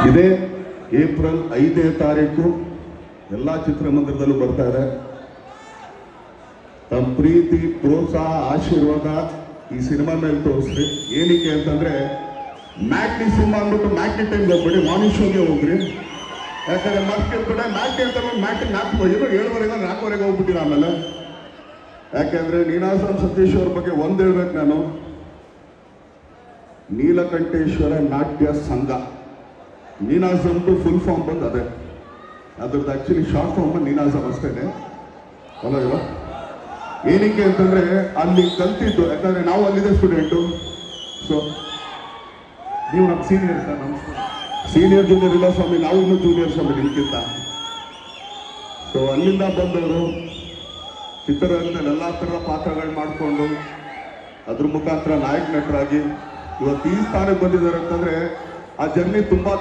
ಇದೇ ಏಪ್ರಿಲ್ 5ನೇ ತಾರೀಕು ಎಲ್ಲ ಚಿತ್ರಮಂದಿರದಲ್ಲೂ ಬರ್ತಾ ಇದೆ. ತಮ್ಮ ಪ್ರೀತಿ, ಪ್ರೋತ್ಸಾಹ, ಆಶೀರ್ವಾದ ಈ ಸಿನಿಮಾ ಮೇಲೆ ತೋರಿಸ್ರಿ. ಏನಕ್ಕೆ ಅಂತಂದ್ರೆ ಮ್ಯಾಟ್ನಿ ಸಿನಿಮಾ ಅಂದ್ಬಿಟ್ಟು ಮ್ಯಾಟ್ನಿ ಟೈಮ್ಗೆ ಹೋಗ್ಬೇಡಿ, ಮಾರ್ನಿಂಗ್ ಶೋಗೆ ಹೋಗ್ರಿ. ಯಾಕಂದ್ರೆ ಮತ್ತೆ ಮ್ಯಾಟ್ನಿ ಅಂತ ಮ್ಯಾಟ್ನಿ 7:30 4:00 ಹೋಗ್ಬಿಟ್ಟಿರ. ಆಮೇಲೆ ಯಾಕೆಂದ್ರೆ ನೀನಾಸಂ ಸತೀಶ್ ಅವ್ರ ಬಗ್ಗೆ ಒಂದ್ ಹೇಳ್ಬೇಕು ನಾನು. ನೀಲಕಂಠೇಶ್ವರ ನಾಟ್ಯ ಸಂಘ, ನೀನಾಸಂದು ಫುಲ್ ಫಾರ್ಮ್ ಬಂದು ಅದೇ, ಅದ್ರದ್ದು ಆಕ್ಚುಲಿ ಶಾರ್ಟ್ ಫಾರ್ಮ್ ನೀನಾಸಂ ಅಷ್ಟೇನೆ ಅಲ್ಲ ಇವ. ಏನಕ್ಕೆ ಅಂತಂದ್ರೆ ಅಲ್ಲಿ ಕಲ್ತಿದ್ದು, ಯಾಕಂದ್ರೆ ನಾವು ಅಲ್ಲಿದೆ ಸ್ಟೂಡೆಂಟು. ಸೊ ನೀವು ನಮ್ಮ ಸೀನಿಯರ್ ಸರ್, ನಮಸ್ಕಾರ. ಸೀನಿಯರ್ ಜೂನಿಯರ್ ಇಲ್ಲ ಸ್ವಾಮಿ, ನಾವು ಇನ್ನೂ ಜೂನಿಯರ್ ಸ್ವಾಮಿ ನಿಮ್ಗಿಂತ. ಸೊ ಅಲ್ಲಿಂದ ಬಂದವರು ಚಿತ್ರರಂಗದಲ್ಲಿ ಎಲ್ಲ ಥರ ಪಾತ್ರಗಳು ಮಾಡಿಕೊಂಡು ಅದ್ರ ಮುಖಾಂತರ ನಾಯಕ ನಟರಾಗಿ ಇವತ್ತು ಈ ಸ್ಥಾನಕ್ಕೆ ಬಂದಿದ್ದಾರೆ ಅಂತಂದ್ರೆ ಆ ಜರ್ನಿ ತುಂಬಾ